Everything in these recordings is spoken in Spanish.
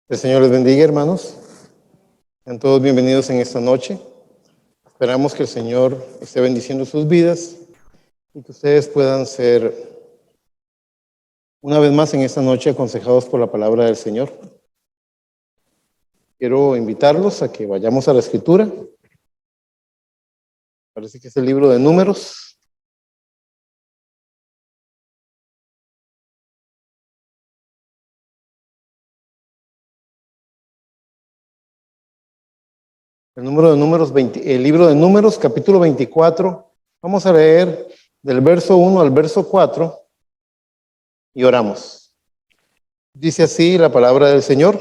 El Señor les bendiga, hermanos. Sean todos bienvenidos en esta noche. Esperamos que el Señor esté bendiciendo sus vidas y que ustedes puedan ser una vez más en esta noche aconsejados por la palabra del Señor. Quiero invitarlos a que vayamos a la Escritura. Parece que es el libro de Números. El libro de Números, capítulo 24. Vamos a leer del verso 1 al verso 4 y oramos. Dice así la palabra del Señor.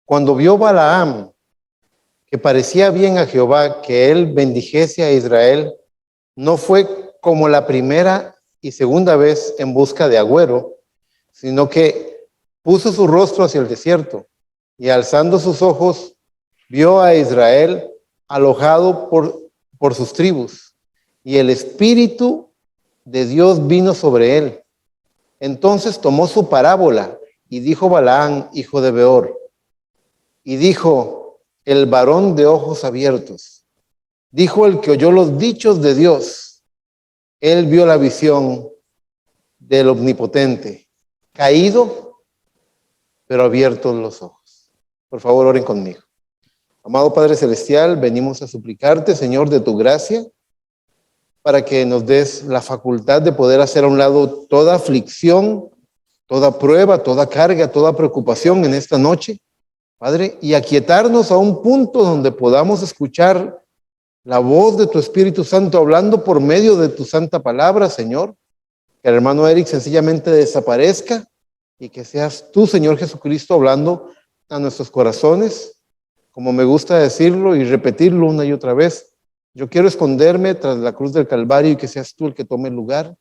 Cuando vio Balaam que parecía bien a Jehová que él bendijese a Israel, no fue como la primera y segunda vez en busca de agüero, sino que puso su rostro hacia el desierto y alzando sus ojos vio a Israel alojado por sus tribus, y el Espíritu de Dios vino sobre él. Entonces tomó su parábola y dijo Balaam, hijo de Beor, y dijo el varón de ojos abiertos, dijo el que oyó los dichos de Dios, él vio la visión del Omnipotente, caído, pero abiertos los ojos. Por favor, oren conmigo. Amado Padre Celestial, venimos a suplicarte, Señor, de tu gracia, para que nos des la facultad de poder hacer a un lado toda aflicción, toda prueba, toda carga, toda preocupación en esta noche, Padre, y aquietarnos a un punto donde podamos escuchar la voz de tu Espíritu Santo hablando por medio de tu santa palabra, Señor. Que el hermano Eric sencillamente desaparezca y que seas tú, Señor Jesucristo, hablando a nuestros corazones. Como me gusta decirlo y repetirlo una y otra vez, yo quiero esconderme tras la cruz del Calvario y que seas tú el que tome el lugar,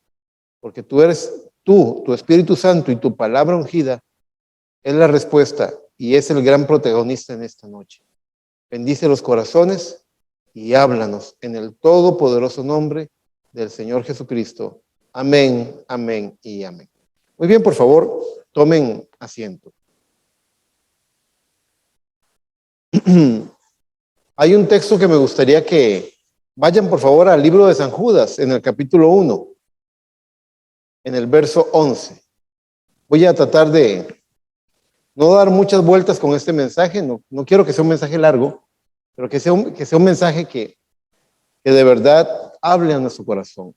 porque tú eres tú, tu Espíritu Santo y tu palabra ungida es la respuesta y es el gran protagonista en esta noche. Bendice los corazones y háblanos en el todopoderoso nombre del Señor Jesucristo. Amén, amén y amén. Muy bien, por favor, tomen asiento. Hay un texto que me gustaría que vayan, por favor, al libro de San Judas, en el capítulo 1, en el verso 11. Voy a tratar de no dar muchas vueltas con este mensaje, no quiero que sea un mensaje largo, pero que sea un mensaje que de verdad hable a nuestro corazón.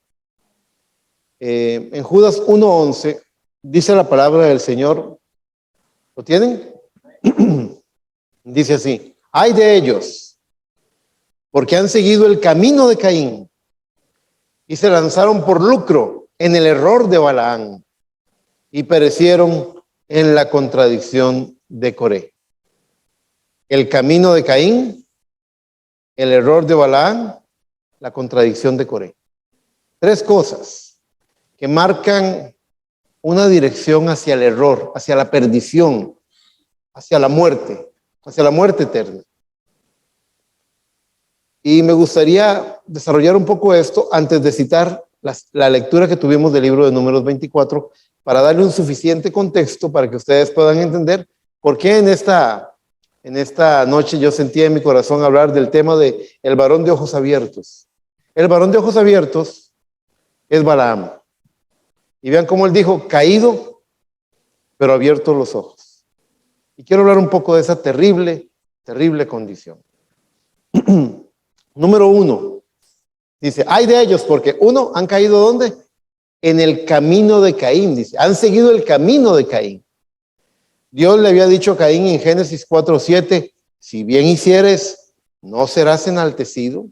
En Judas 1:11 dice la palabra del Señor. ¿Lo tienen? Dice así: ay de ellos, porque han seguido el camino de Caín y se lanzaron por lucro en el error de Balaam y perecieron en la contradicción de Coré. El camino de Caín, el error de Balaam, la contradicción de Coré. Tres cosas que marcan una dirección hacia el error, hacia la perdición, hacia la muerte eterna. Y me gustaría desarrollar un poco esto antes de citar la lectura que tuvimos del libro de Números 24, para darle un suficiente contexto para que ustedes puedan entender por qué en esta noche yo sentía en mi corazón hablar del tema de el varón de ojos abiertos. El varón de ojos abiertos es Balaam. Y vean cómo él dijo, caído, pero abiertos los ojos. Y quiero hablar un poco de esa terrible, terrible condición. Número 1, dice, ay de ellos, porque uno, han caído ¿dónde? En el camino de Caín, dice, han seguido el camino de Caín. Dios le había dicho a Caín en Génesis 4:7, si bien hicieres, no serás enaltecido,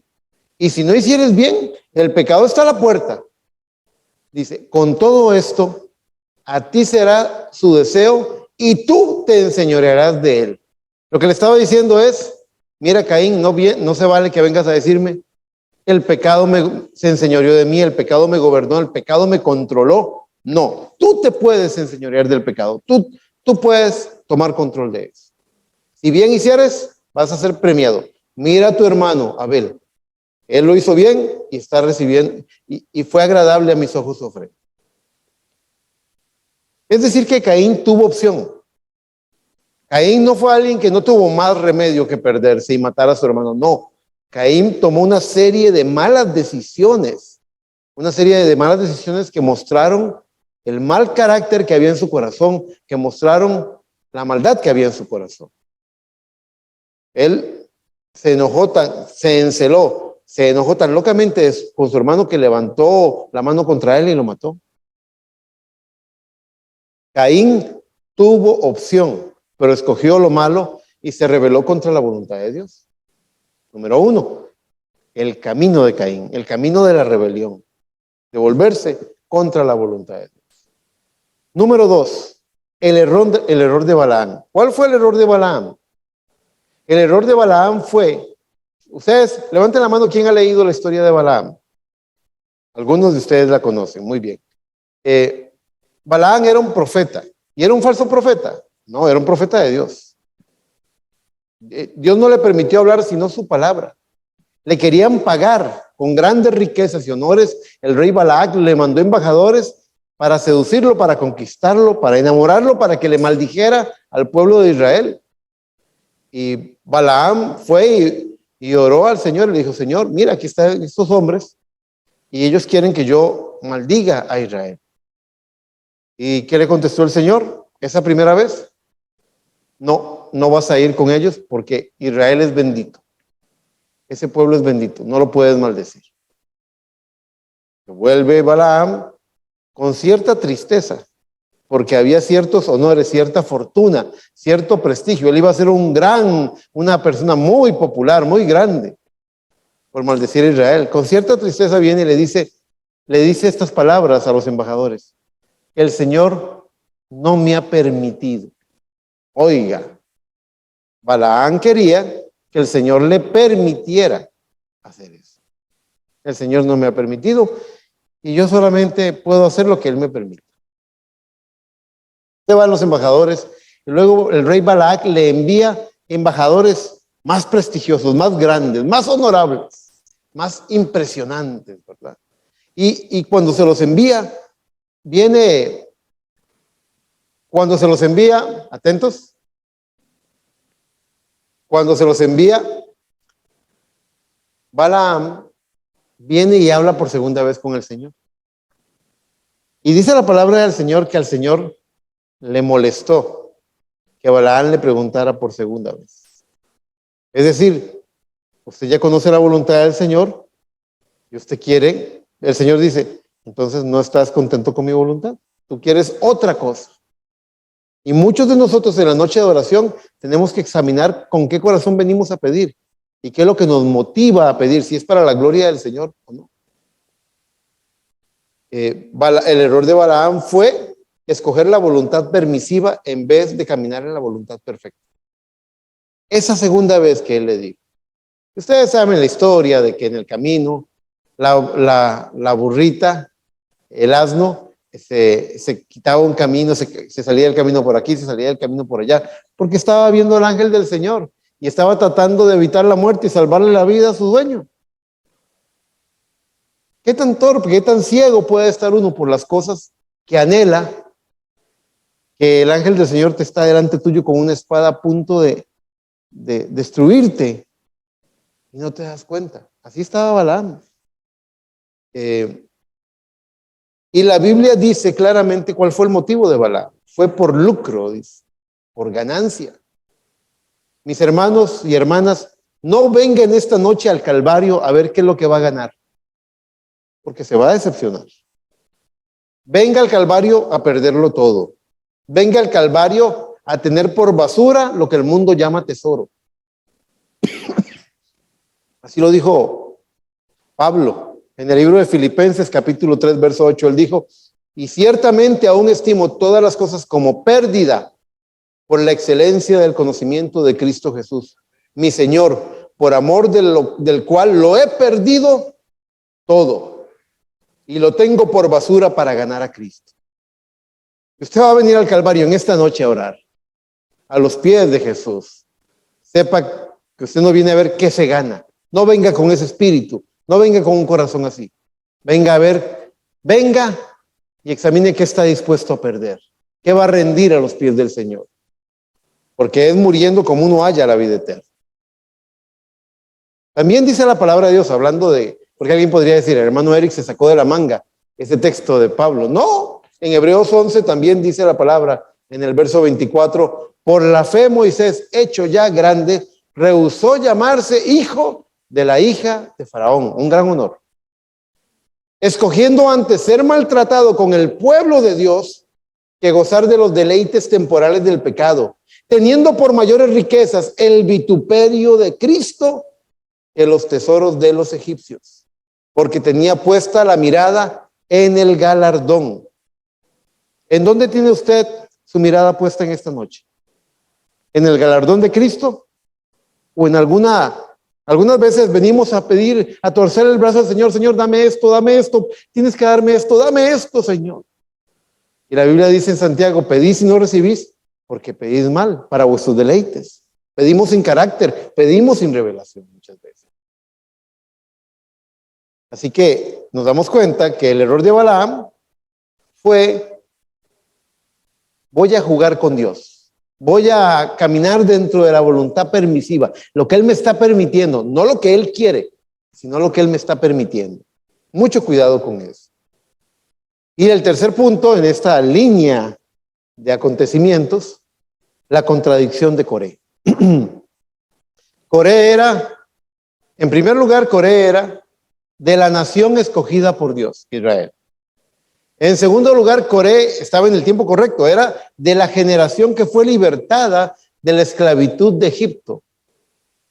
y si no hicieres bien, el pecado está a la puerta. Dice, con todo esto, a ti será su deseo y tú te enseñorearás de él. Lo que le estaba diciendo es, mira Caín, no se vale que vengas a decirme, el pecado se enseñoreó de mí, el pecado me gobernó, el pecado me controló. No, tú te puedes enseñorear del pecado, tú puedes tomar control de eso. Si bien hicieres, vas a ser premiado. Mira a tu hermano Abel, él lo hizo bien y está recibiendo, y fue agradable a mis ojos su ofrenda. Es decir que Caín tuvo opción. Caín no fue alguien que no tuvo más remedio que perderse y matar a su hermano. No, Caín tomó una serie de malas decisiones. Una serie de malas decisiones que mostraron el mal carácter que había en su corazón, que mostraron la maldad que había en su corazón. Él se enojó tan locamente con su hermano que levantó la mano contra él y lo mató. Caín tuvo opción, pero escogió lo malo y se rebeló contra la voluntad de Dios. Número 1, el camino de Caín, el camino de la rebelión, de volverse contra la voluntad de Dios. Número 2, el error de Balaam. ¿Cuál fue el error de Balaam? El error de Balaam fue, ustedes, levanten la mano, ¿quién ha leído la historia de Balaam? Algunos de ustedes la conocen, muy bien. Balaam era un profeta, ¿y era un falso profeta? No, era un profeta de Dios. Dios no le permitió hablar sino su palabra. Le querían pagar con grandes riquezas y honores. El rey Balac le mandó embajadores para seducirlo, para conquistarlo, para enamorarlo, para que le maldijera al pueblo de Israel. Y Balaam fue y oró al Señor y le dijo, Señor, mira, aquí están estos hombres y ellos quieren que yo maldiga a Israel. ¿Y qué le contestó el Señor esa primera vez? No, no vas a ir con ellos porque Israel es bendito. Ese pueblo es bendito, no lo puedes maldecir. Vuelve Balaam con cierta tristeza, porque había ciertos honores, cierta fortuna, cierto prestigio. Él iba a ser una persona muy popular, muy grande, por maldecir a Israel. Con cierta tristeza viene y le dice estas palabras a los embajadores. El Señor no me ha permitido. Oiga, Balaam quería que el Señor le permitiera hacer eso. El Señor no me ha permitido y yo solamente puedo hacer lo que Él me permite. Se van los embajadores y luego el rey Balac le envía embajadores más prestigiosos, más grandes, más honorables, más impresionantes, ¿verdad? Y cuando se los envía, atentos, cuando se los envía, Balaam viene y habla por segunda vez con el Señor. Y dice la palabra del Señor que al Señor le molestó que Balaam le preguntara por segunda vez. Es decir, usted ya conoce la voluntad del Señor y usted quiere, el Señor dice, entonces no estás contento con mi voluntad, tú quieres otra cosa. Y muchos de nosotros en la noche de oración tenemos que examinar con qué corazón venimos a pedir y qué es lo que nos motiva a pedir, si es para la gloria del Señor o no. El error de Balaam fue escoger la voluntad permisiva en vez de caminar en la voluntad perfecta. Esa segunda vez que él le dijo. Ustedes saben la historia de que en el camino la burrita, el asno, se quitaba un camino, se salía del camino por aquí, se salía del camino por allá, porque estaba viendo al ángel del Señor y estaba tratando de evitar la muerte y salvarle la vida a su dueño. ¿Qué tan torpe, qué tan ciego puede estar uno por las cosas que anhela, que el ángel del Señor te está delante tuyo con una espada a punto de destruirte y no te das cuenta? Así estaba Balaam. Y la Biblia dice claramente cuál fue el motivo de Balaam. Fue por lucro, dice, por ganancia. Mis hermanos y hermanas, no vengan esta noche al Calvario a ver qué es lo que va a ganar, porque se va a decepcionar. Venga al Calvario a perderlo todo. Venga al Calvario a tener por basura lo que el mundo llama tesoro. Así lo dijo Pablo. En el libro de Filipenses, capítulo 3, verso 8, él dijo, y ciertamente aún estimo todas las cosas como pérdida por la excelencia del conocimiento de Cristo Jesús, mi Señor, por amor del cual lo he perdido todo y lo tengo por basura para ganar a Cristo. Usted va a venir al Calvario en esta noche a orar, a los pies de Jesús. Sepa que usted no viene a ver qué se gana. No venga con ese espíritu. No venga con un corazón así. Venga y examine qué está dispuesto a perder. ¿Qué va a rendir a los pies del Señor? porque es muriendo como uno halla la vida eterna. También dice la palabra de Dios, hablando de, porque alguien podría decir, el hermano Eric se sacó de la manga ese texto de Pablo. No, en Hebreos 11 también dice la palabra, en el verso 24, por la fe Moisés, hecho ya grande, rehusó llamarse hijo de la hija de Faraón, un gran honor. Escogiendo antes ser maltratado con el pueblo de Dios que gozar de los deleites temporales del pecado, teniendo por mayores riquezas el vituperio de Cristo que los tesoros de los egipcios, porque tenía puesta la mirada en el galardón. ¿En dónde tiene usted su mirada puesta en esta noche? ¿En el galardón de Cristo? ¿O en algunas veces venimos a pedir, a torcer el brazo al Señor, Señor, dame esto, tienes que darme esto, dame esto, Señor? Y la Biblia dice en Santiago, pedís y no recibís, porque pedís mal para vuestros deleites. Pedimos sin carácter, pedimos sin revelación muchas veces. Así que nos damos cuenta que el error de Balaam fue, voy a jugar con Dios, voy a caminar dentro de la voluntad permisiva, lo que Él me está permitiendo, no lo que Él quiere, sino lo que Él me está permitiendo. Mucho cuidado con eso. Y el tercer punto en esta línea de acontecimientos, la contradicción de Coré. Coré era, en primer lugar, Coré era de la nación escogida por Dios, Israel. En segundo lugar, Coré estaba en el tiempo correcto, era de la generación que fue libertada de la esclavitud de Egipto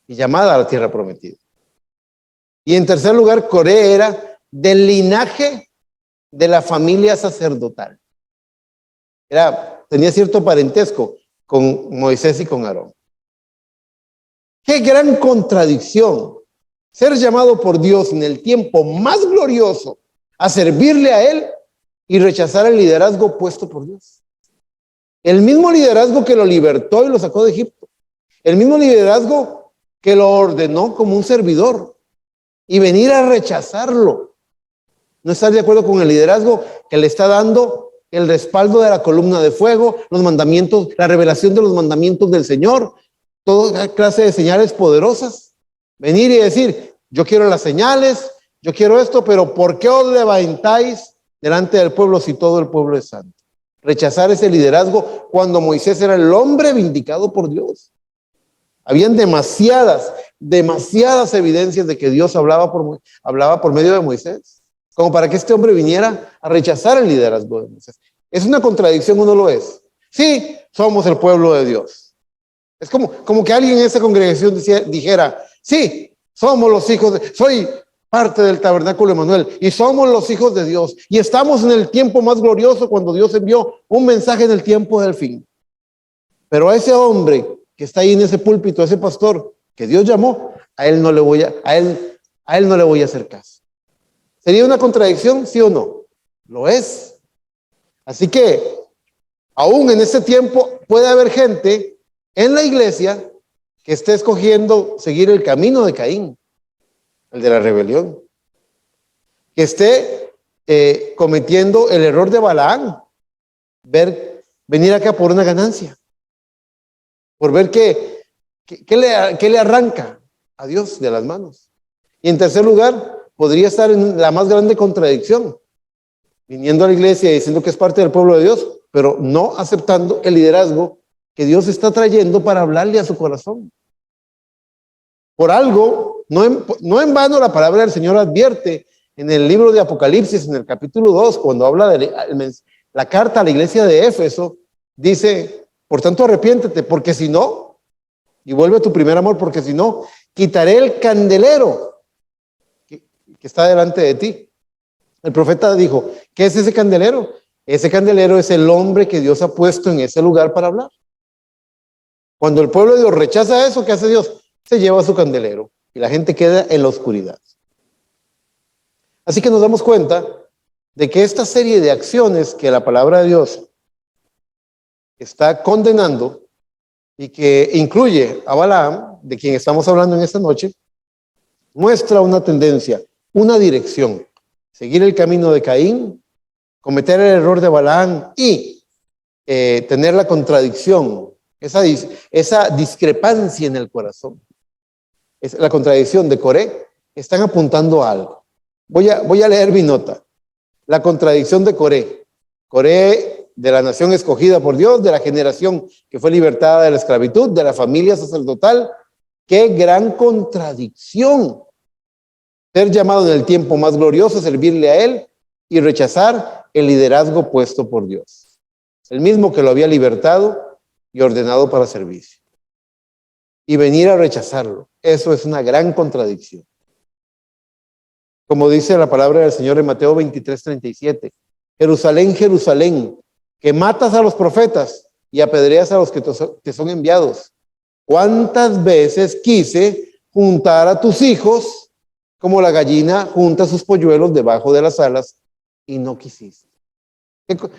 y llamada a la tierra prometida. Y en tercer lugar, Coré era del linaje de la familia sacerdotal. Tenía cierto parentesco con Moisés y con Aarón. ¡Qué gran contradicción! Ser llamado por Dios en el tiempo más glorioso a servirle a Él y rechazar el liderazgo puesto por Dios. El mismo liderazgo que lo libertó y lo sacó de Egipto. El mismo liderazgo que lo ordenó como un servidor y venir a rechazarlo. No estar de acuerdo con el liderazgo que le está dando el respaldo de la columna de fuego, los mandamientos, la revelación de los mandamientos del Señor, toda clase de señales poderosas. Venir y decir, yo quiero las señales, yo quiero esto, pero ¿por qué os levantáis delante del pueblo si todo el pueblo es santo? Rechazar ese liderazgo cuando Moisés era el hombre vindicado por Dios. Habían demasiadas evidencias de que Dios hablaba por medio de Moisés, como para que este hombre viniera a rechazar el liderazgo de Moisés. Es una contradicción, uno lo es. Sí, somos el pueblo de Dios. Es como que alguien en esa congregación dijera, sí, somos los hijos soy parte del tabernáculo Emanuel y somos los hijos de Dios y estamos en el tiempo más glorioso cuando Dios envió un mensaje en el tiempo del fin. Pero a ese hombre que está ahí en ese púlpito, a ese pastor que Dios llamó, a él no le voy a hacer caso. ¿Sería una contradicción, sí o no? Lo es. Así que aún en este tiempo puede haber gente en la iglesia que esté escogiendo seguir el camino de Caín, el de la rebelión, que esté cometiendo el error de Balaam, venir acá por una ganancia, por ver qué le arranca a Dios de las manos. Y en tercer lugar, podría estar en la más grande contradicción, viniendo a la iglesia y diciendo que es parte del pueblo de Dios, pero no aceptando el liderazgo que Dios está trayendo para hablarle a su corazón. Por algo, no en vano la palabra del Señor advierte en el libro de Apocalipsis, en el capítulo 2, cuando habla de la carta a la iglesia de Éfeso, dice, por tanto arrepiéntete, porque si no, y vuelve a tu primer amor, porque si no, quitaré el candelero que está delante de ti. El profeta dijo, ¿qué es ese candelero? Ese candelero es el hombre que Dios ha puesto en ese lugar para hablar. Cuando el pueblo de Dios rechaza eso, ¿qué hace Dios? Se lleva su candelero y la gente queda en la oscuridad. Así que nos damos cuenta de que esta serie de acciones que la palabra de Dios está condenando y que incluye a Balaam, de quien estamos hablando en esta noche, muestra una tendencia, una dirección. Seguir el camino de Caín, cometer el error de Balaam y tener la contradicción esa discrepancia en el corazón, es la contradicción de Coré, están apuntando a algo. Voy a leer mi nota. La contradicción de Coré. Coré, de la nación escogida por Dios, de la generación que fue libertada de la esclavitud, de la familia sacerdotal. ¡Qué gran contradicción! Ser llamado en el tiempo más glorioso, servirle a Él y rechazar el liderazgo puesto por Dios. El mismo que lo había libertado y ordenado para servicio. Y venir a rechazarlo. Eso es una gran contradicción. Como dice la palabra del Señor en Mateo 23:37. Jerusalén, Jerusalén, que matas a los profetas y apedreas a los que te son enviados. ¿Cuántas veces quise juntar a tus hijos como la gallina junta sus polluelos debajo de las alas y no quisiste?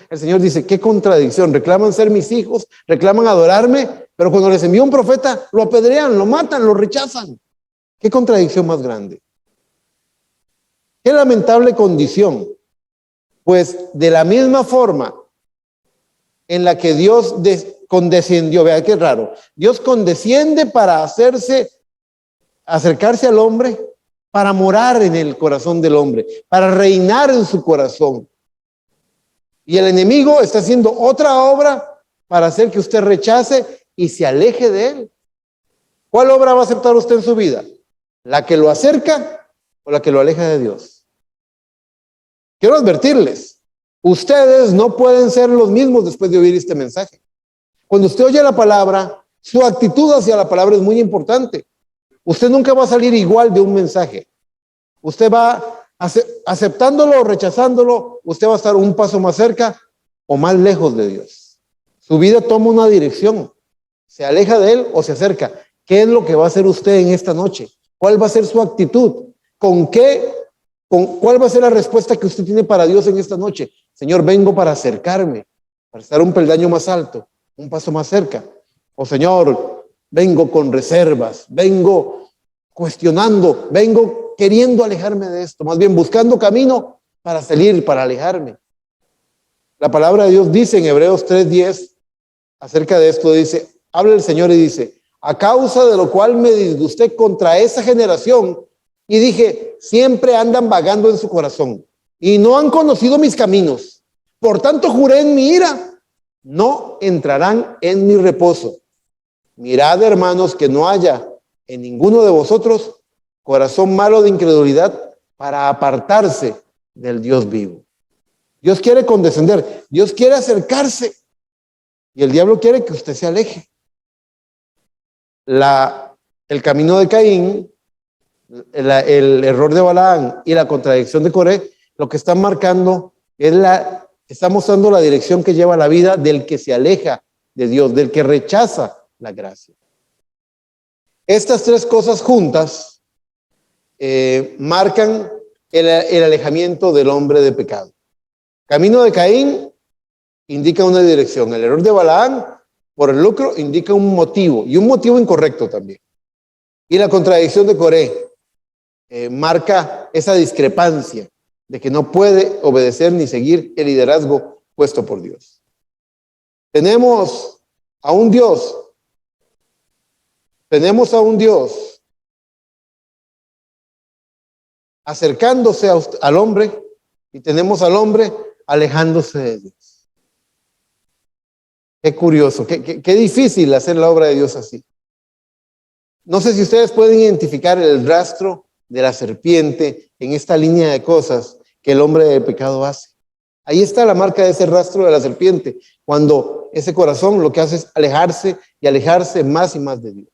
El Señor dice, qué contradicción, reclaman ser mis hijos, reclaman adorarme, pero cuando les envía un profeta, lo apedrean, lo matan, lo rechazan. Qué contradicción más grande. Qué lamentable condición, pues de la misma forma en la que Dios condescendió, vea qué raro, Dios condesciende para acercarse al hombre, para morar en el corazón del hombre, para reinar en su corazón. Y el enemigo está haciendo otra obra para hacer que usted rechace y se aleje de él. ¿Cuál obra va a aceptar usted en su vida? ¿La que lo acerca o la que lo aleja de Dios? Quiero advertirles, ustedes no pueden ser los mismos después de oír este mensaje. Cuando usted oye la palabra, su actitud hacia la palabra es muy importante. Usted nunca va a salir igual de un mensaje. Usted va aceptándolo o rechazándolo, usted va a estar un paso más cerca o más lejos de Dios. Su vida toma una dirección. Se aleja de Él o se acerca. ¿Qué es lo que va a hacer usted en esta noche? ¿Cuál va a ser su actitud? ¿Cuál va a ser la respuesta que usted tiene para Dios en esta noche? Señor, vengo para acercarme, para estar un peldaño más alto, un paso más cerca. O Señor, vengo con reservas, vengo cuestionando, vengo queriendo alejarme de esto, más bien buscando camino para salir, para alejarme. La palabra de Dios dice en Hebreos 3:10, acerca de esto dice, habla el Señor y dice, a causa de lo cual me disgusté contra esa generación y dije, siempre andan vagando en su corazón y no han conocido mis caminos. Por tanto juré en mi ira, no entrarán en mi reposo. Mirad, hermanos, que no haya en ninguno de vosotros corazón malo de incredulidad para apartarse del Dios vivo. Dios quiere condescender, Dios quiere acercarse y el diablo quiere que usted se aleje. El camino de Caín, el error de Balaam y la contradicción de Coré, lo que están marcando está mostrando la dirección que lleva la vida del que se aleja de Dios, del que rechaza la gracia. Estas tres cosas juntas marcan el alejamiento del hombre de pecado. Camino de Caín indica una dirección. El error de Balaam por el lucro indica un motivo y un motivo incorrecto también. Y la contradicción de Coré marca esa discrepancia de que no puede obedecer ni seguir el liderazgo puesto por Dios. Tenemos a un Dios acercándose al hombre y tenemos al hombre alejándose de Dios. Qué curioso, qué difícil hacer la obra de Dios así. No sé si ustedes pueden identificar el rastro de la serpiente en esta línea de cosas que el hombre de pecado hace. Ahí está la marca de ese rastro de la serpiente, cuando ese corazón lo que hace es alejarse y alejarse más y más de Dios.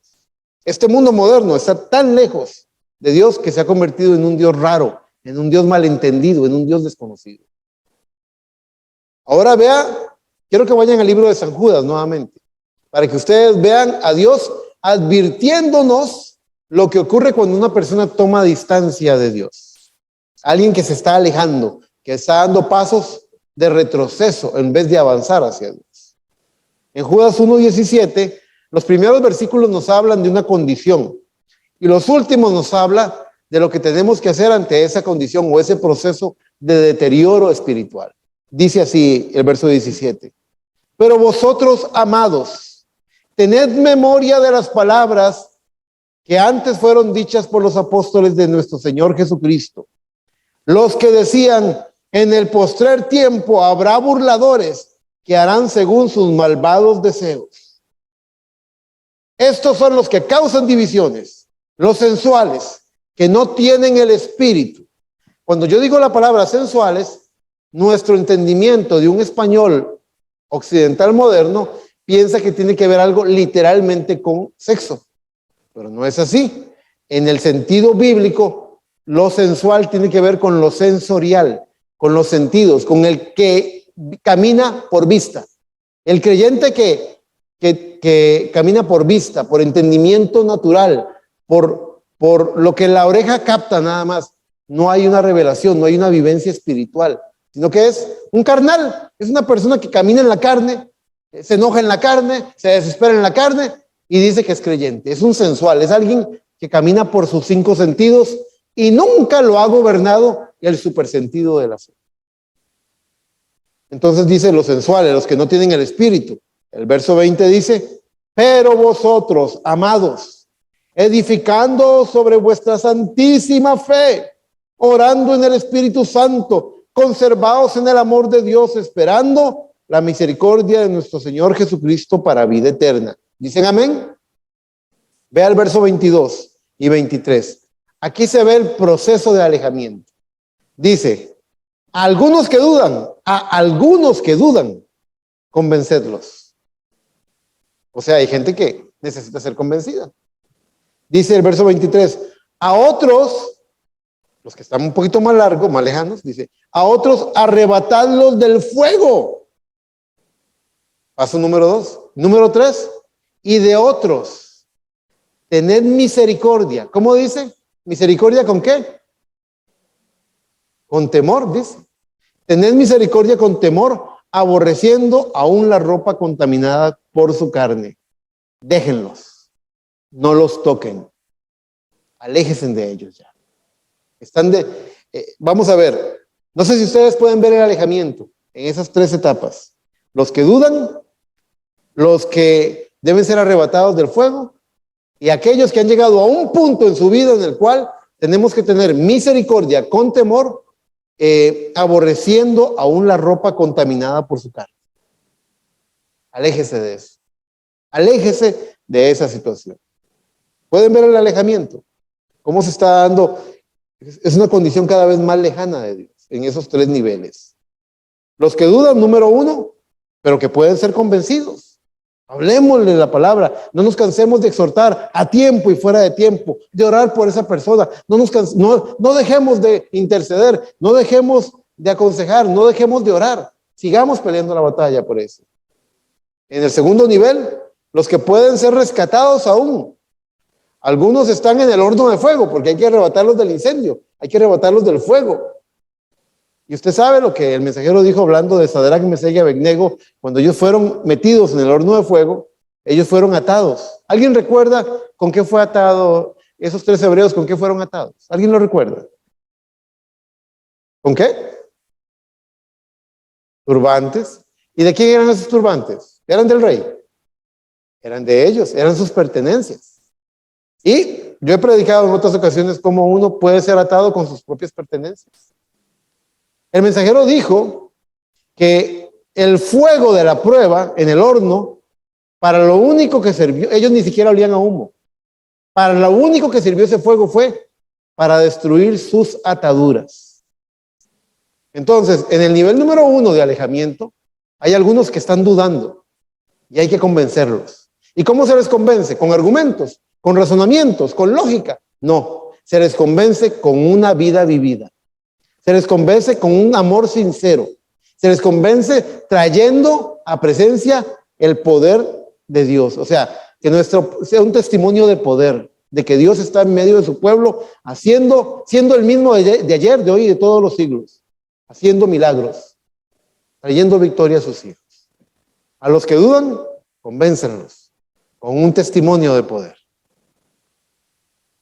Este mundo moderno está tan lejos de Dios que se ha convertido en un Dios raro, en un Dios malentendido, en un Dios desconocido. Ahora quiero que vayan al libro de San Judas nuevamente, para que ustedes vean a Dios advirtiéndonos lo que ocurre cuando una persona toma distancia de Dios. Alguien que se está alejando, que está dando pasos de retroceso en vez de avanzar hacia Dios. En Judas 1:17, los primeros versículos nos hablan de una condición y los últimos nos habla de lo que tenemos que hacer ante esa condición o ese proceso de deterioro espiritual. Dice así el verso 17. Pero vosotros, amados, tened memoria de las palabras que antes fueron dichas por los apóstoles de nuestro Señor Jesucristo, los que decían, en el postrer tiempo habrá burladores que harán según sus malvados deseos. Estos son los que causan divisiones, los sensuales, que no tienen el espíritu. Cuando yo digo la palabra sensuales, nuestro entendimiento de un español occidental moderno piensa que tiene que ver algo literalmente con sexo, pero no es así. En el sentido bíblico, lo sensual tiene que ver con lo sensorial, con los sentidos, con el que camina por vista. El creyente que camina por vista, por entendimiento natural, por lo que la oreja capta nada más. No hay una revelación, no hay una vivencia espiritual, sino que es un carnal, es una persona que camina en la carne, se enoja en la carne, se desespera en la carne y dice que es creyente. Es un sensual, es alguien que camina por sus 5 sentidos y nunca lo ha gobernado el supersentido de la fe. Entonces dice los sensuales, los que no tienen el espíritu. El verso 20 dice, pero vosotros, amados, edificando sobre vuestra santísima fe, orando en el Espíritu Santo, conservados en el amor de Dios, esperando la misericordia de nuestro Señor Jesucristo para vida eterna. ¿Dicen amén? Ve al verso 22 y 23. Aquí se ve el proceso de alejamiento. Dice, a algunos que dudan, convencedlos. O sea, hay gente que necesita ser convencida. Dice el verso 23, a otros, los que están un poquito más largos, más lejanos, dice, a otros arrebatadlos del fuego. Paso número 2. Número 3, y de otros, tened misericordia. ¿Cómo dice? ¿Misericordia con qué? Con temor, dice. Tened misericordia con temor, aborreciendo aún la ropa contaminada por su carne. Déjenlos, no los toquen, aléjense de ellos ya. Vamos a ver, no sé si ustedes pueden ver el alejamiento en esas 3 etapas. Los que dudan, los que deben ser arrebatados del fuego y aquellos que han llegado a un punto en su vida en el cual tenemos que tener misericordia con temor, aborreciendo aún la ropa contaminada por su carne. Aléjese de eso. Aléjese de esa situación. ¿Pueden ver el alejamiento? ¿Cómo se está dando? Es una condición cada vez más lejana de Dios en esos 3 niveles. Los que dudan, número 1, pero que pueden ser convencidos. Hablemosle la palabra, no nos cansemos de exhortar a tiempo y fuera de tiempo, de orar por esa persona, no dejemos de interceder, no dejemos de aconsejar, no dejemos de orar, sigamos peleando la batalla por eso. En el segundo nivel, los que pueden ser rescatados aún. Algunos están en el horno de fuego porque hay que arrebatarlos del incendio, hay que arrebatarlos del fuego. Y usted sabe lo que el mensajero dijo hablando de Sadrach, Mesach y Abednego, cuando ellos fueron metidos en el horno de fuego, ellos fueron atados. ¿Alguien recuerda con qué fue atado esos 3 hebreos, con qué fueron atados? ¿Alguien lo recuerda? ¿Con qué? Turbantes. ¿Y de quién eran esos turbantes? ¿Eran del rey? Eran de ellos, eran sus pertenencias. Y yo he predicado en otras ocasiones cómo uno puede ser atado con sus propias pertenencias. El mensajero dijo que el fuego de la prueba en el horno, para lo único que sirvió, ellos ni siquiera olían a humo. Para lo único que sirvió ese fuego fue para destruir sus ataduras. Entonces, en el nivel número 1 de alejamiento, hay algunos que están dudando y hay que convencerlos. ¿Y cómo se les convence? ¿Con argumentos? ¿Con razonamientos? ¿Con lógica? No, se les convence con una vida vivida. Se les convence con un amor sincero. Se les convence trayendo a presencia el poder de Dios. O sea, que nuestro sea un testimonio de poder, de que Dios está en medio de su pueblo, siendo el mismo de ayer, de hoy y de todos los siglos, haciendo milagros, trayendo victoria a sus hijos. A los que dudan, convéncenlos con un testimonio de poder.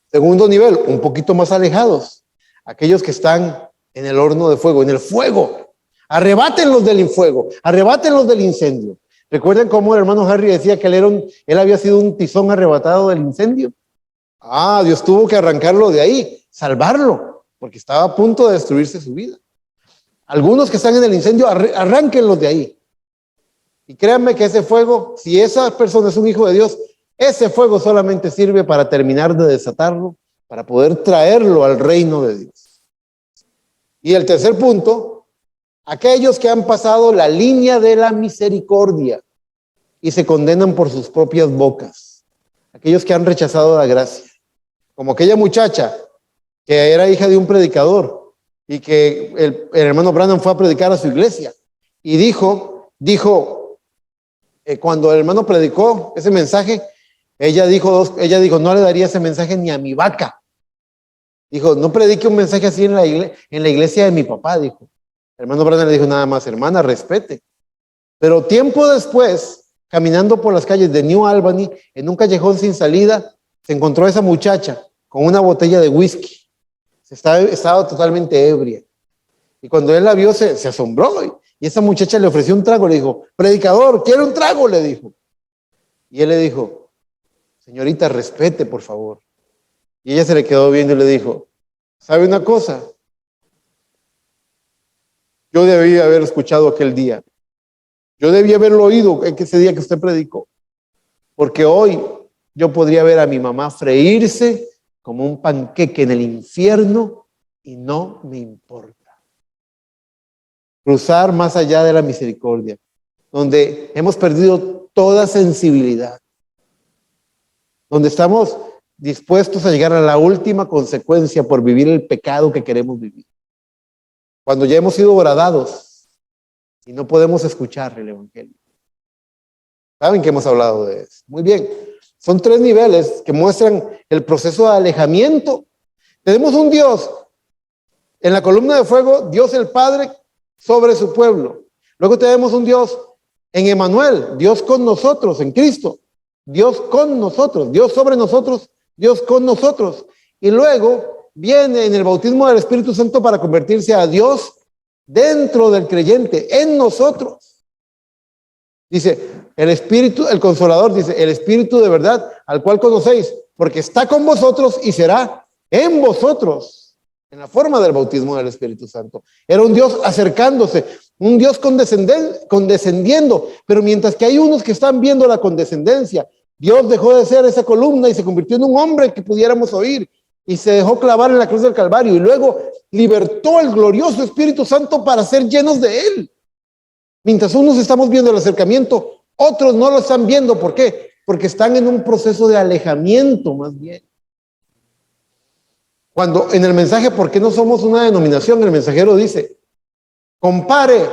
Segundo nivel, un poquito más alejados, aquellos que están en el horno de fuego, en el fuego. Arrebátenlos del fuego, arrebátenlos del incendio. ¿Recuerdan cómo el hermano Harry decía que él había sido un tizón arrebatado del incendio? Dios tuvo que arrancarlo de ahí, salvarlo, porque estaba a punto de destruirse su vida. Algunos que están en el incendio, arránquenlos de ahí. Y créanme que ese fuego, si esa persona es un hijo de Dios, ese fuego solamente sirve para terminar de desatarlo, para poder traerlo al reino de Dios. Y el tercer punto, aquellos que han pasado la línea de la misericordia y se condenan por sus propias bocas. Aquellos que han rechazado la gracia. Como aquella muchacha que era hija de un predicador y que el hermano Branham fue a predicar a su iglesia y dijo, cuando el hermano predicó ese mensaje, ella dijo, no le daría ese mensaje ni a mi vaca. Dijo, no predique un mensaje así en la iglesia de mi papá, dijo. El hermano Branham le dijo nada más, hermana, respete. Pero tiempo después, caminando por las calles de New Albany, en un callejón sin salida, se encontró a esa muchacha con una botella de whisky. Estaba totalmente ebria. Y cuando él la vio, se asombró. Y esa muchacha le ofreció un trago. Le dijo, predicador, ¿quiere un trago? Le dijo. Y él le dijo, señorita, respete, por favor. Y ella se le quedó viendo y le dijo, ¿sabe una cosa? Yo debí haber escuchado aquel día. Yo debí haberlo oído ese día que usted predicó. Porque hoy yo podría ver a mi mamá freírse como un panqueque en el infierno y no me importa. Cruzar más allá de la misericordia, donde hemos perdido toda sensibilidad, donde estamos dispuestos a llegar a la última consecuencia por vivir el pecado que queremos vivir. Cuando ya hemos sido horadados y no podemos escuchar el evangelio. ¿Saben que hemos hablado de eso? Muy bien. Son 3 niveles que muestran el proceso de alejamiento. Tenemos un Dios en la columna de fuego, Dios el Padre sobre su pueblo. Luego tenemos un Dios en Emmanuel, Dios con nosotros, en Cristo. Dios con nosotros, Dios sobre nosotros, Dios con nosotros. Y luego viene en el bautismo del Espíritu Santo para convertirse a Dios dentro del creyente, en nosotros. Dice, el Espíritu, el Consolador, dice, el Espíritu de verdad, al cual conocéis, porque está con vosotros y será en vosotros, en la forma del bautismo del Espíritu Santo. Era un Dios acercándose, un Dios condescendiendo, pero mientras que hay unos que están viendo la condescendencia, Dios dejó de ser esa columna y se convirtió en un hombre que pudiéramos oír, y se dejó clavar en la cruz del Calvario, y luego libertó el glorioso Espíritu Santo para ser llenos de él. Mientras unos estamos viendo el acercamiento, otros no lo están viendo. ¿Por qué? Porque están en un proceso de alejamiento más bien. Cuando en el mensaje, ¿por qué no somos una denominación? El mensajero dice, compare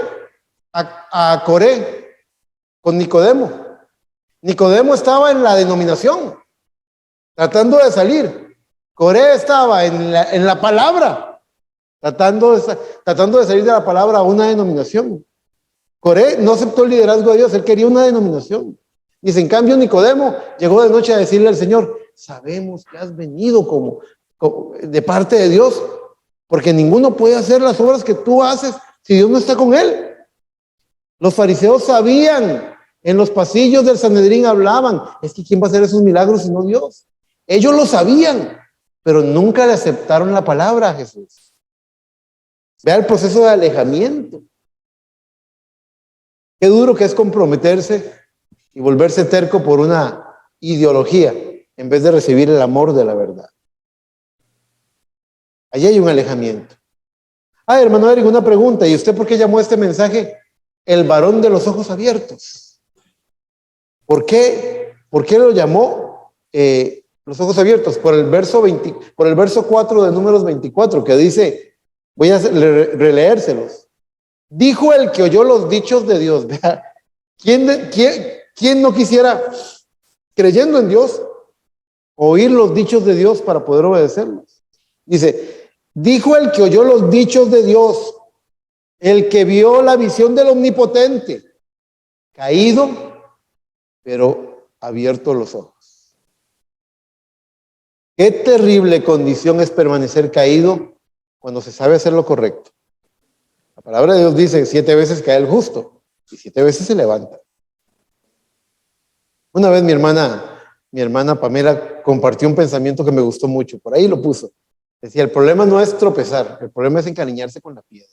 a Coré con Nicodemo. Nicodemo estaba en la denominación, tratando de salir. Coré estaba en la palabra, tratando de salir de la palabra a una denominación. Coré no aceptó el liderazgo de Dios, él quería una denominación. Dice, en cambio, Nicodemo llegó de noche a decirle al Señor, sabemos que has venido como de parte de Dios, porque ninguno puede hacer las obras que tú haces si Dios no está con él. Los fariseos sabían, en los pasillos del Sanedrín hablaban, es que ¿quién va a hacer esos milagros sino Dios? Ellos lo sabían, pero nunca le aceptaron la palabra a Jesús. Vea el proceso de alejamiento. Qué duro que es comprometerse y volverse terco por una ideología en vez de recibir el amor de la verdad. Allí hay un alejamiento. Hermano Eric, una pregunta. ¿Y usted por qué llamó este mensaje el varón de los ojos abiertos? ¿Por qué lo llamó los ojos abiertos? Por el verso 4 de Números 24, que dice, voy a releérselos. Dijo el que oyó los dichos de Dios. Vea, ¿quién no quisiera, creyendo en Dios, oír los dichos de Dios para poder obedecerlos? Dice, dijo el que oyó los dichos de Dios, el que vio la visión del Omnipotente, caído, pero abierto los ojos. Qué terrible condición es permanecer caído cuando se sabe hacer lo correcto. La palabra de Dios dice, 7 veces cae el justo y 7 veces se levanta. Una vez mi hermana Pamela compartió un pensamiento que me gustó mucho, por ahí lo puso. Decía, el problema no es tropezar, el problema es encariñarse con la piedra.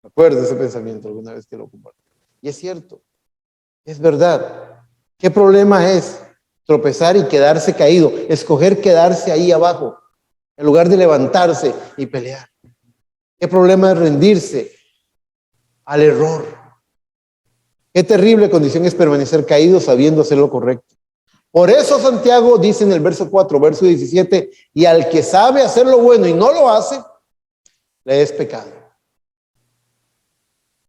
¿Me acuerdo de ese pensamiento alguna vez que lo compartí? Y es cierto, es verdad. ¿Qué problema es tropezar y quedarse caído? Escoger quedarse ahí abajo, en lugar de levantarse y pelear. ¿Qué problema es rendirse al error? Qué terrible condición es permanecer caído sabiendo hacer lo correcto. Por eso Santiago dice en el verso 4, verso 17, y al que sabe hacer lo bueno y no lo hace, le es pecado.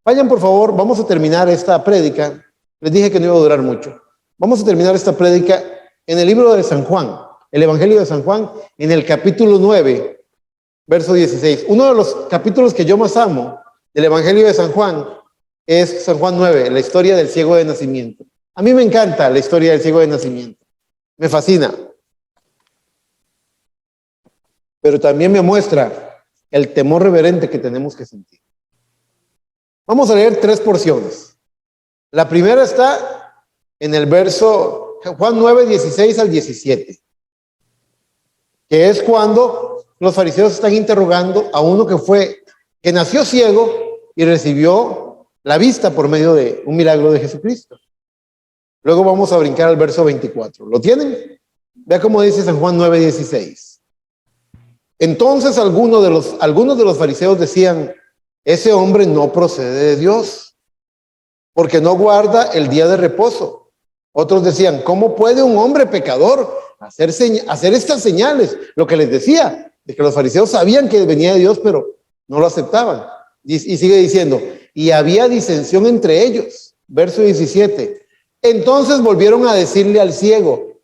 Vayan por favor, vamos a terminar esta prédica. Les dije que no iba a durar mucho. Vamos a terminar esta prédica en el libro de San Juan, el Evangelio de San Juan, en el capítulo 9, verso 16. Uno de los capítulos que yo más amo del Evangelio de San Juan es San Juan 9, la historia del ciego de nacimiento. A mí me encanta la historia del ciego de nacimiento. Me fascina. Pero también me muestra el temor reverente que tenemos que sentir. Vamos a leer 3 porciones. La primera está en el verso Juan 9, 16 al 17, que es cuando los fariseos están interrogando a uno que nació ciego y recibió la vista por medio de un milagro de Jesucristo. Luego vamos a brincar al verso 24. ¿Lo tienen? Vea cómo dice San Juan 9, 16. Entonces algunos de los fariseos decían, ese hombre no procede de Dios, porque no guarda el día de reposo. Otros decían, ¿cómo puede un hombre pecador hacer estas señales? Lo que les decía, de que los fariseos sabían que venía de Dios, pero no lo aceptaban. Y sigue diciendo, y había disensión entre ellos. Verso 17. Entonces volvieron a decirle al ciego,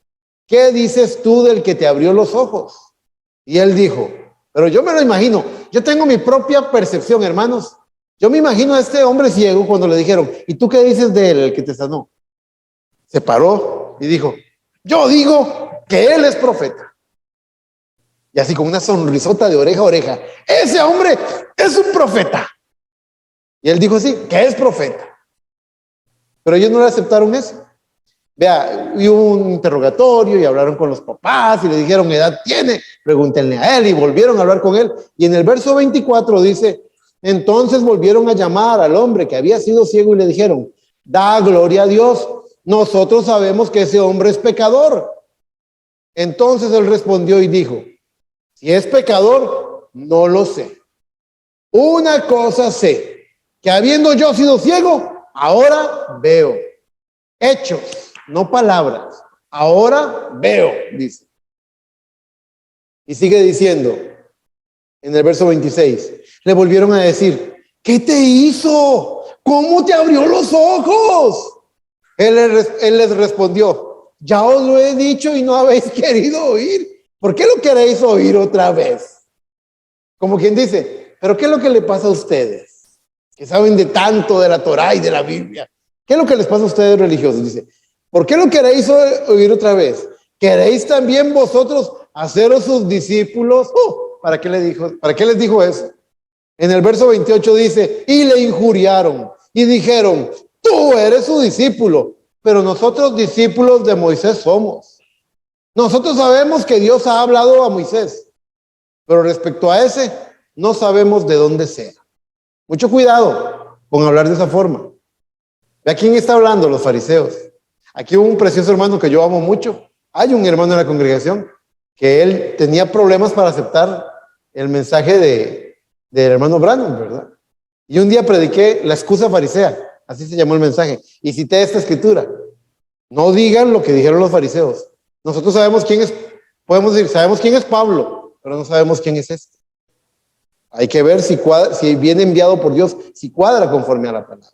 ¿qué dices tú del que te abrió los ojos? Y él dijo, pero yo me lo imagino, yo tengo mi propia percepción, hermanos. Yo me imagino a este hombre ciego cuando le dijeron, ¿y tú qué dices de él, el que te sanó? Se paró y dijo, yo digo que él es profeta. Y así con una sonrisota de oreja a oreja, ese hombre es un profeta. Y él dijo, sí, que es profeta. Pero ellos no le aceptaron eso. Vea, hubo un interrogatorio y hablaron con los papás y le dijeron, ¿qué edad tiene? Pregúntenle a él, y volvieron a hablar con él. Y en el verso 24 dice, entonces volvieron a llamar al hombre que había sido ciego y le dijeron, da gloria a Dios, nosotros sabemos que ese hombre es pecador. Entonces él respondió y dijo, si es pecador, no lo sé. Una cosa sé, que habiendo yo sido ciego, ahora veo. Hechos, no palabras. Ahora veo, dice. Y sigue diciendo, en el verso 26, le volvieron a decir, ¿qué te hizo? ¿Cómo te abrió los ojos? Él les respondió, ya os lo he dicho y no habéis querido oír. ¿Por qué lo queréis oír otra vez? Como quien dice, ¿pero qué es lo que le pasa a ustedes? Que saben de tanto de la Torá y de la Biblia. ¿Qué es lo que les pasa a ustedes religiosos? Dice, ¿por qué lo queréis oír otra vez? ¿Queréis también vosotros haceros sus discípulos? ¿Para qué les dijo eso? En el verso 28 dice, y le injuriaron y dijeron, tú eres su discípulo, pero nosotros discípulos de Moisés somos. Nosotros sabemos que Dios ha hablado a Moisés, pero respecto a ese, no sabemos de dónde sea. Mucho cuidado con hablar de esa forma. ¿De quién está hablando? Los fariseos. Aquí hubo un precioso hermano que yo amo mucho. Hay un hermano en la congregación que él tenía problemas para aceptar el mensaje del hermano Branham, ¿verdad? Y un día prediqué la excusa farisea, así se llamó el mensaje, y cité esta escritura. No digan lo que dijeron los fariseos. Nosotros sabemos quién es, podemos decir, sabemos quién es Pablo, pero no sabemos quién es este. Hay que ver si viene enviado por Dios, si cuadra conforme a la palabra.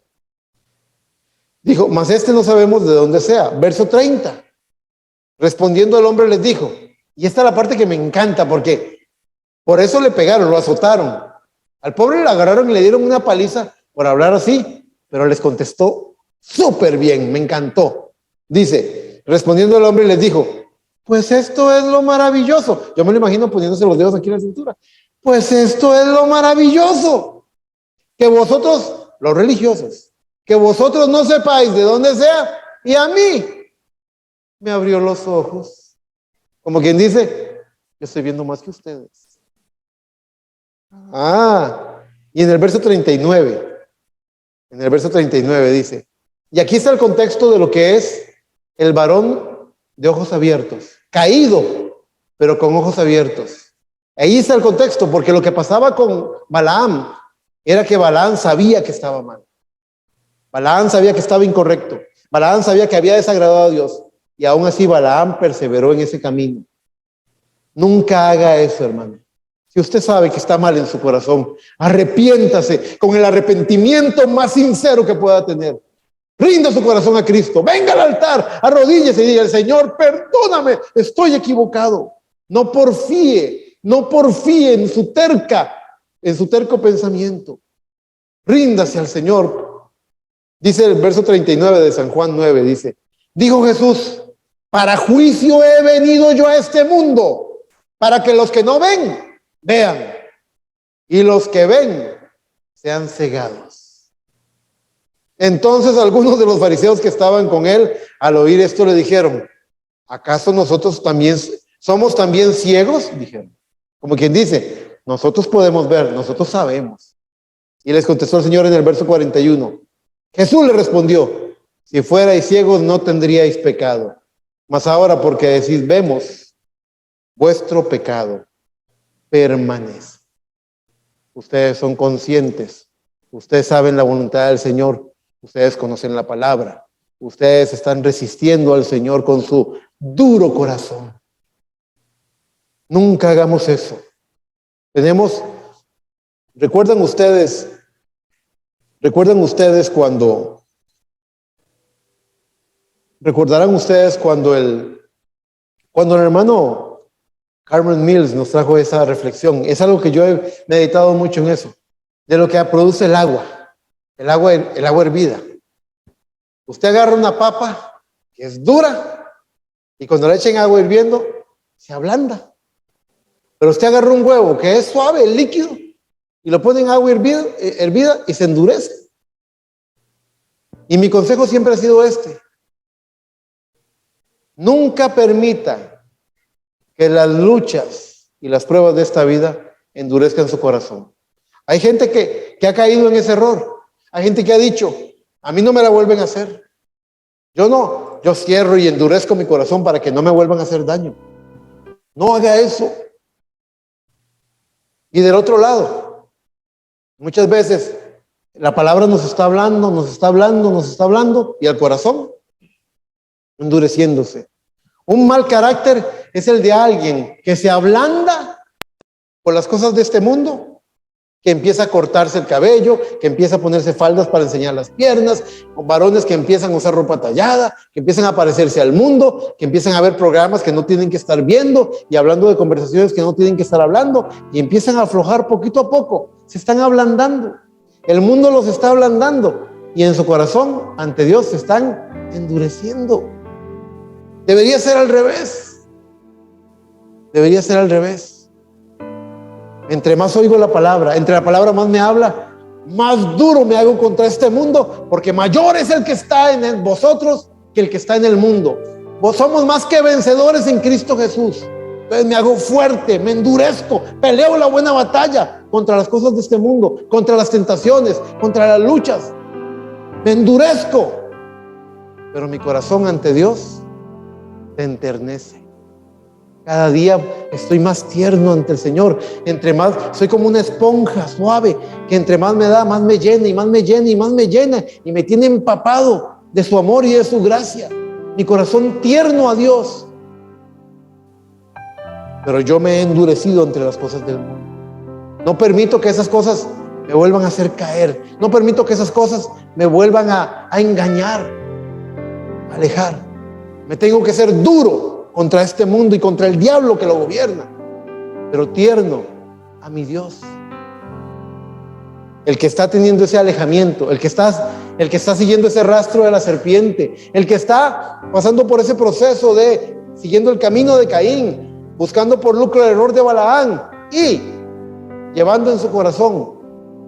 Dijo, mas este no sabemos de dónde sea. Verso 30. Respondiendo el hombre les dijo, y esta es la parte que me encanta porque por eso le pegaron, lo azotaron. Al pobre le agarraron y le dieron una paliza por hablar así, pero les contestó súper bien, me encantó. Dice, respondiendo el hombre les dijo, pues esto es lo maravilloso. Yo me lo imagino poniéndose los dedos aquí en la cintura. Pues esto es lo maravilloso. Que vosotros, los religiosos, que vosotros no sepáis de dónde sea, y a mí me abrió los ojos. Como quien dice, yo estoy viendo más que ustedes. Y en el verso 39, dice, y aquí está el contexto de lo que es el varón de ojos abiertos, caído, pero con ojos abiertos. Ahí está el contexto, porque lo que pasaba con Balaam era que Balaam sabía que estaba mal. Balaam sabía que estaba incorrecto. Balaam sabía que había desagradado a Dios. Y aún así Balaam perseveró en ese camino. Nunca haga eso, hermano. Si usted sabe que está mal en su corazón, arrepiéntase con el arrepentimiento más sincero que pueda tener. Rinda su corazón a Cristo. Venga al altar, arrodíllese y diga, Señor, perdóname, estoy equivocado. No porfíe en su terco pensamiento. Ríndase al Señor. Dice el verso 39 de San Juan 9, dice, dijo Jesús, para juicio he venido yo a este mundo, para que los que no ven, vean, y los que ven, sean cegados. Entonces algunos de los fariseos que estaban con él, al oír esto le dijeron, ¿acaso nosotros también somos también ciegos? Dijeron, como quien dice, nosotros podemos ver, nosotros sabemos. Y les contestó el Señor en el verso 41, Jesús le respondió, si fuerais ciegos no tendríais pecado, mas ahora porque decís vemos, vuestro pecado permanece. Ustedes son conscientes, ustedes saben la voluntad del Señor, ustedes conocen la palabra, ustedes están resistiendo al Señor con su duro corazón. Nunca hagamos eso. Recuerdan ustedes cuando el hermano Carmen Mills nos trajo esa reflexión. Es algo que yo he meditado mucho en eso, de lo que produce el agua hervida. Usted agarra una papa que es dura y cuando le echen agua hirviendo se ablanda. Pero usted agarra un huevo que es suave, líquido, y lo pone en agua hervida y se endurece. Y mi consejo siempre ha sido este: nunca permita que las luchas y las pruebas de esta vida endurezcan su corazón. Hay gente que ha caído en ese error. Hay gente que ha dicho, a mí no me la vuelven a hacer. Yo cierro y endurezco mi corazón para que no me vuelvan a hacer daño. No haga eso. Y del otro lado, muchas veces la palabra nos está hablando y el corazón endureciéndose. Un mal carácter es el de alguien que se ablanda por las cosas de este mundo, que empieza a cortarse el cabello, que empieza a ponerse faldas para enseñar las piernas, o varones que empiezan a usar ropa tallada, que empiezan a parecerse al mundo, que empiezan a ver programas que no tienen que estar viendo y hablando de conversaciones que no tienen que estar hablando y empiezan a aflojar poquito a poco, se están ablandando. El mundo los está ablandando y en su corazón ante Dios se están endureciendo. Debería ser al revés. Entre más oigo la palabra, entre la palabra más me habla, más duro me hago contra este mundo, porque mayor es el que está en vosotros que el que está en el mundo. Vos somos más que vencedores en Cristo Jesús. Entonces me hago fuerte, me endurezco, peleo la buena batalla contra las cosas de este mundo, contra las tentaciones, contra las luchas. Me endurezco, pero mi corazón ante Dios se enternece. Cada día estoy más tierno ante el Señor. Entre más, soy como una esponja suave, que entre más me da, más me llena y más me llena y más me llena y me tiene empapado de su amor y de su gracia. Mi corazón tierno a Dios. Pero yo me he endurecido entre las cosas del mundo. No permito que esas cosas me vuelvan a hacer caer. No permito que esas cosas me vuelvan a engañar, a alejar. Me tengo que ser duro contra este mundo y contra el diablo que lo gobierna, pero tierno a mi Dios. El que está teniendo ese alejamiento, el que está siguiendo ese rastro de la serpiente, el que está pasando por ese proceso de siguiendo el camino de Caín, buscando por lucro el error de Balaam y llevando en su corazón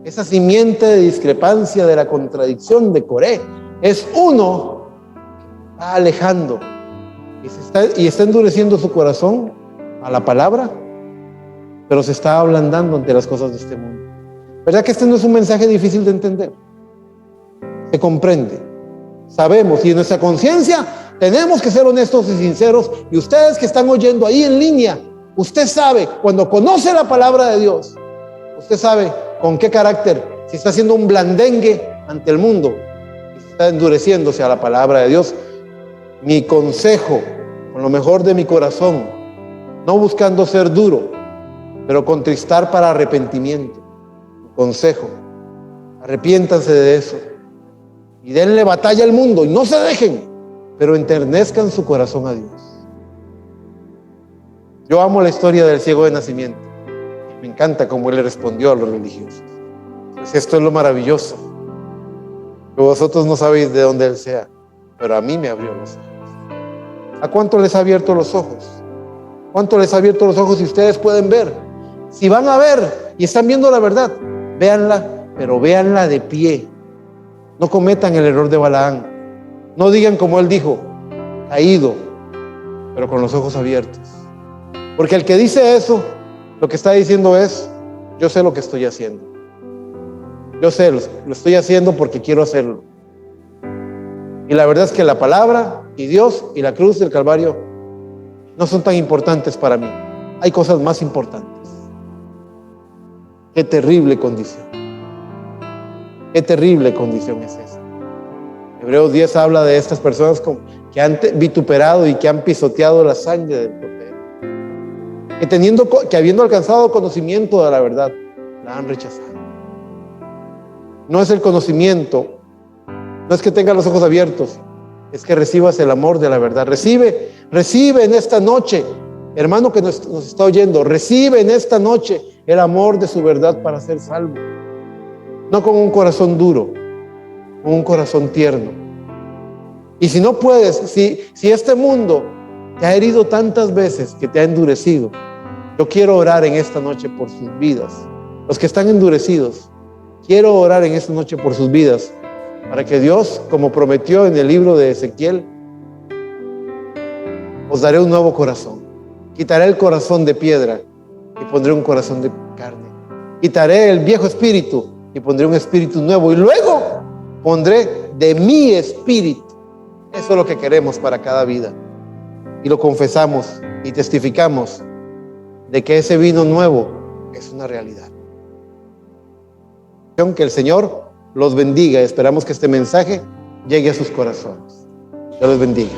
esa simiente de discrepancia de la contradicción de Coré, es uno que va alejando y está endureciendo su corazón a la palabra, pero se está ablandando ante las cosas de este mundo. ¿Verdad que este no es un mensaje difícil de entender? Se comprende, sabemos, y en nuestra conciencia tenemos que ser honestos y sinceros. Y ustedes que están oyendo ahí en línea, usted sabe, cuando conoce la palabra de Dios, usted sabe con qué carácter, si está haciendo un blandengue ante el mundo, si está endureciéndose a la palabra de Dios. Mi consejo, con lo mejor de mi corazón, no buscando ser duro, pero contristar para arrepentimiento. Mi consejo, arrepiéntanse de eso y denle batalla al mundo y no se dejen, pero enternezcan su corazón a Dios. Yo amo la historia del ciego de nacimiento. Me encanta cómo él le respondió a los religiosos. Pues esto es lo maravilloso, que vosotros no sabéis de dónde él sea, pero a mí me abrió los ojos. ¿A cuánto les ha abierto los ojos? ¿Cuánto les ha abierto los ojos? Y ustedes pueden ver. Si van a ver y están viendo la verdad, véanla, pero véanla de pie. No cometan el error de Balaán. No digan como él dijo, caído, pero con los ojos abiertos. Porque el que dice eso, lo que está diciendo es, yo sé lo que estoy haciendo. Yo sé, lo estoy haciendo porque quiero hacerlo. Y la verdad es que la palabra y Dios y la cruz del Calvario no son tan importantes para mí. Hay cosas más importantes. Qué terrible condición. Qué terrible condición es esa. Hebreos 10 habla de estas personas que han vituperado y que han pisoteado la sangre del Cordero. Que habiendo alcanzado conocimiento de la verdad, la han rechazado. No es el conocimiento, no es que tengas los ojos abiertos, es que recibas el amor de la verdad. Recibe en esta noche, hermano que nos está oyendo, recibe en esta noche el amor de su verdad para ser salvo. No con un corazón duro, con un corazón tierno. Y si no puedes, si este mundo te ha herido tantas veces que te ha endurecido, yo quiero orar en esta noche por sus vidas. Los que están endurecidos, quiero orar en esta noche por sus vidas, para que Dios, como prometió en el libro de Ezequiel, os daré un nuevo corazón. Quitaré el corazón de piedra y pondré un corazón de carne. Quitaré el viejo espíritu y pondré un espíritu nuevo. Y luego pondré de mi espíritu. Eso es lo que queremos para cada vida. Y lo confesamos y testificamos de que ese vino nuevo es una realidad. Que el Señor los bendiga. Esperamos que este mensaje llegue a sus corazones. Dios los bendiga.